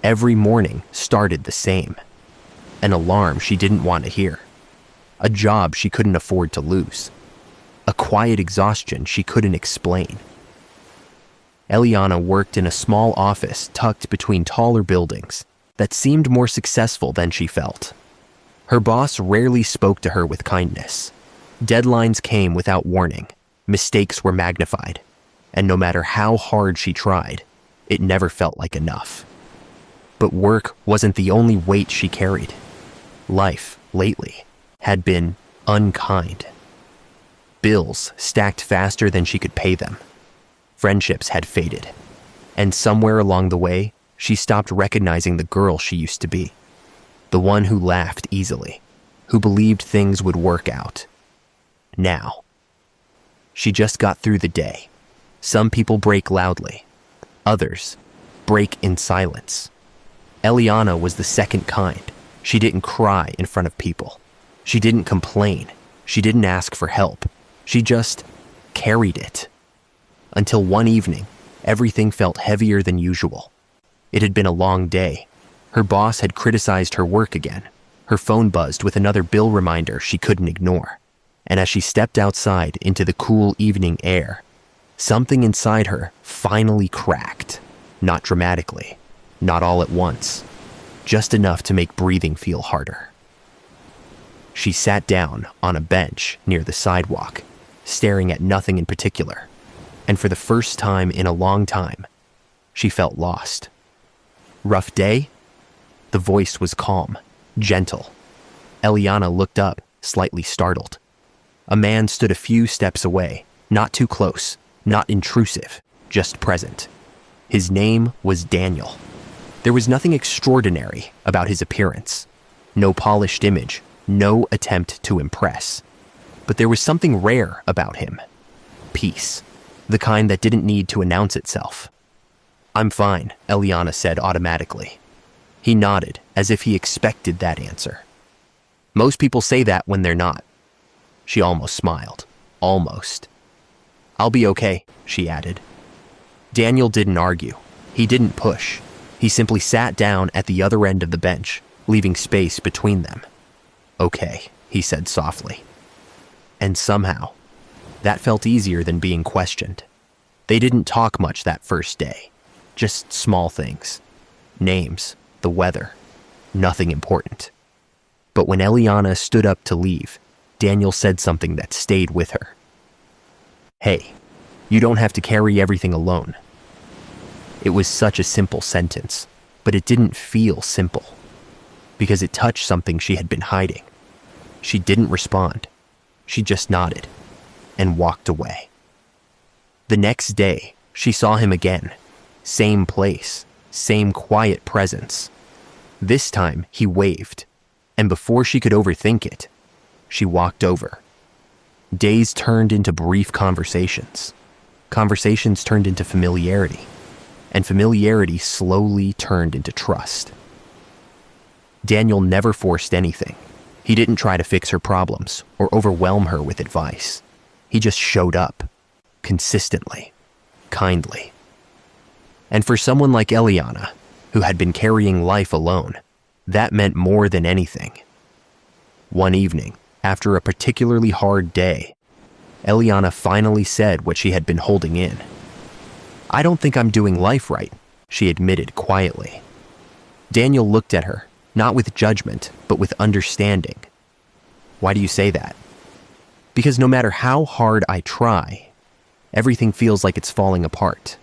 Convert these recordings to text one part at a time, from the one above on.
Every morning started the same. An alarm she didn't want to hear. A job she couldn't afford to lose. A quiet exhaustion she couldn't explain. Eliana worked in a small office tucked between taller buildings that seemed more successful than she felt. Her boss rarely spoke to her with kindness. Deadlines came without warning. Mistakes were magnified. And no matter how hard she tried, it never felt like enough. But work wasn't the only weight she carried. Life, lately, had been unkind. Bills stacked faster than she could pay them. Friendships had faded. And somewhere along the way, she stopped recognizing the girl she used to be. The one who laughed easily, who believed things would work out. Now, she just got through the day. Some people break loudly. Others break in silence. Eliana was the second kind. She didn't cry in front of people. She didn't complain. She didn't ask for help. She just carried it. Until one evening, everything felt heavier than usual. It had been a long day. Her boss had criticized her work again. Her phone buzzed with another bill reminder she couldn't ignore. And as she stepped outside into the cool evening air, something inside her finally cracked. Not dramatically, not all at once, just enough to make breathing feel harder. She sat down on a bench near the sidewalk, staring at nothing in particular. And for the first time in a long time, she felt lost. Rough day? The voice was calm, gentle. Eliana looked up, slightly startled. A man stood a few steps away, not too close, not intrusive, just present. His name was Daniel. There was nothing extraordinary about his appearance. No polished image, no attempt to impress. But there was something rare about him. Peace. The kind that didn't need to announce itself. "I'm fine," Eliana said automatically. He nodded, as if he expected that answer. Most people say that when they're not. She almost smiled. Almost. "I'll be okay," she added. Daniel didn't argue. He didn't push. He simply sat down at the other end of the bench, leaving space between them. "Okay," he said softly. And somehow, that felt easier than being questioned. They didn't talk much that first day. Just small things. Names, the weather, nothing important. But when Eliana stood up to leave, Daniel said something that stayed with her. "Hey, you don't have to carry everything alone." It was such a simple sentence, but it didn't feel simple, because it touched something she had been hiding. She didn't respond. She just nodded and walked away. The next day, she saw him again. Same place, same quiet presence. This time, he waved, and before she could overthink it, she walked over. Days turned into brief conversations. Conversations turned into familiarity, and familiarity slowly turned into trust. Daniel never forced anything. He didn't try to fix her problems or overwhelm her with advice. He just showed up, consistently, kindly. And for someone like Eliana, who had been carrying life alone, that meant more than anything. One evening, after a particularly hard day, Eliana finally said what she had been holding in. "I don't think I'm doing life right," she admitted quietly. Daniel looked at her, not with judgment, but with understanding. "Why do you say that?" "Because no matter how hard I try, everything feels like it's falling apart."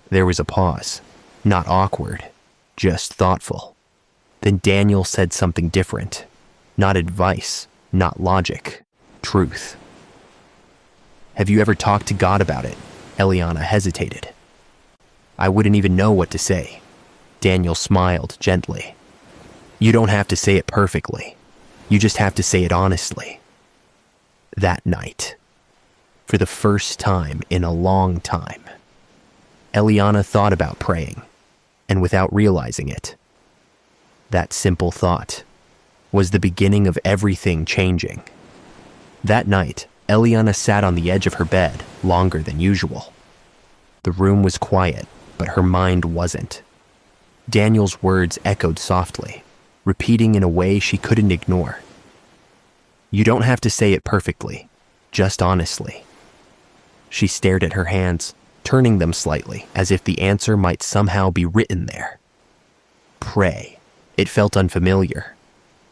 There was a pause, not awkward, just thoughtful. Then Daniel said something different. Not advice, not logic, truth. "Have you ever talked to God about it?" Eliana hesitated. "I wouldn't even know what to say." Daniel smiled gently. "You don't have to say it perfectly. You just have to say it honestly." That night, for the first time in a long time, Eliana thought about praying, and without realizing it, that simple thought was the beginning of everything changing. That night, Eliana sat on the edge of her bed longer than usual. The room was quiet, but her mind wasn't. Daniel's words echoed softly, repeating in a way she couldn't ignore. You don't have to say it perfectly, just honestly. She stared at her hands, turning them slightly, as if the answer might somehow be written there. Pray. It felt unfamiliar.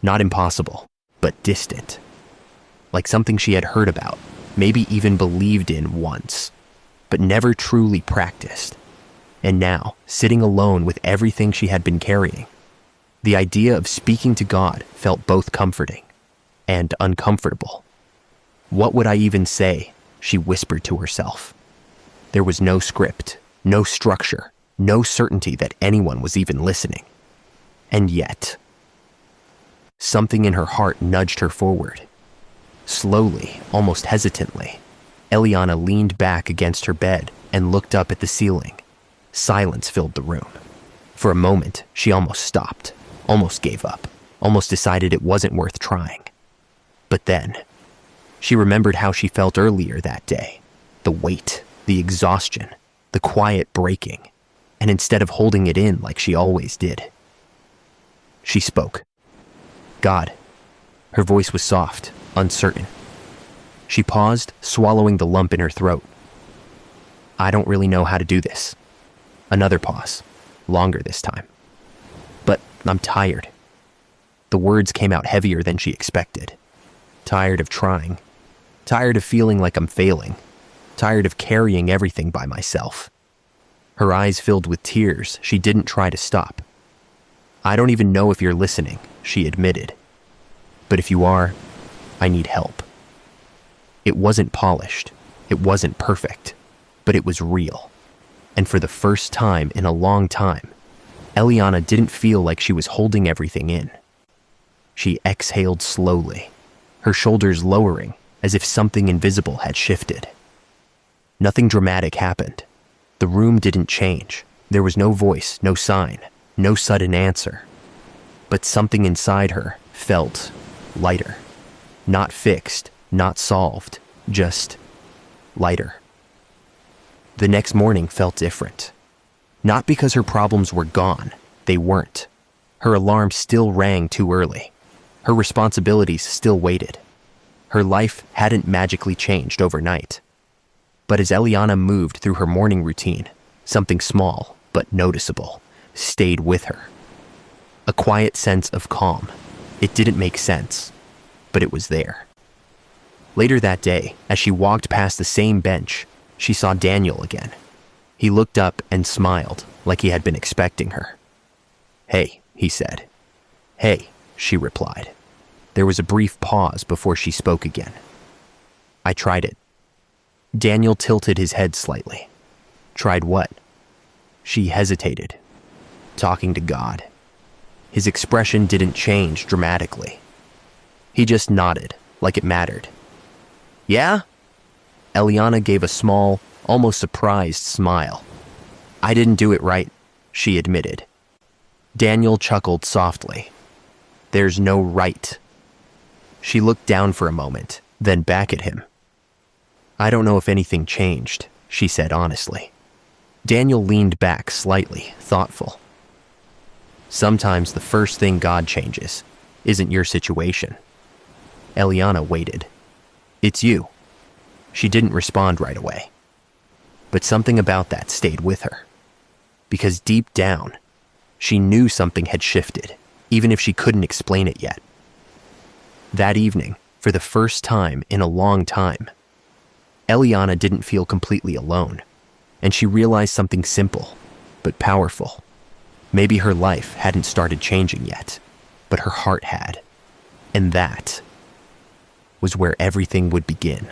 Not impossible, but distant. Like something she had heard about, maybe even believed in once, but never truly practiced. And now, sitting alone with everything she had been carrying, the idea of speaking to God felt both comforting and uncomfortable. What would I even say? She whispered to herself. There was no script, no structure, no certainty that anyone was even listening. And yet, something in her heart nudged her forward. Slowly, almost hesitantly, Eliana leaned back against her bed and looked up at the ceiling. Silence filled the room. For a moment, she almost stopped, almost gave up, almost decided it wasn't worth trying. But then, she remembered how she felt earlier that day. The weight, the exhaustion, the quiet breaking, and instead of holding it in like she always did, she spoke. God. Her voice was soft, uncertain. She paused, swallowing the lump in her throat. I don't really know how to do this. Another pause, longer this time. But I'm tired. The words came out heavier than she expected. Tired of trying. Tired of feeling like I'm failing. Tired of carrying everything by myself. Her eyes filled with tears she didn't try to stop. I don't even know if you're listening, she admitted. But if you are, I need help. It wasn't polished. It wasn't perfect. But it was real. And for the first time in a long time, Eliana didn't feel like she was holding everything in. She exhaled slowly, her shoulders lowering as if something invisible had shifted. Nothing dramatic happened. The room didn't change. There was no voice, no sign, no sudden answer. But something inside her felt lighter. Not fixed, not solved, just lighter. The next morning felt different. Not because her problems were gone, they weren't. Her alarm still rang too early. Her responsibilities still waited. Her life hadn't magically changed overnight. But as Eliana moved through her morning routine, something small but noticeable stayed with her. A quiet sense of calm. It didn't make sense, but it was there. Later that day, as she walked past the same bench, she saw Daniel again. He looked up and smiled like he had been expecting her. Hey, he said. Hey, she replied. There was a brief pause before she spoke again. I tried it. Daniel tilted his head slightly. Tried what? She hesitated. Talking to God. His expression didn't change dramatically. He just nodded, like it mattered. Yeah? Eliana gave a small, almost surprised smile. I didn't do it right, she admitted. Daniel chuckled softly. There's no right. She looked down for a moment, then back at him. I don't know if anything changed, she said honestly. Daniel leaned back slightly, thoughtful. Sometimes the first thing God changes isn't your situation. Eliana waited. It's you. She didn't respond right away. But something about that stayed with her. Because deep down, she knew something had shifted, even if she couldn't explain it yet. That evening, for the first time in a long time, Eliana didn't feel completely alone, and she realized something simple, but powerful. Maybe her life hadn't started changing yet, but her heart had. And that was where everything would begin.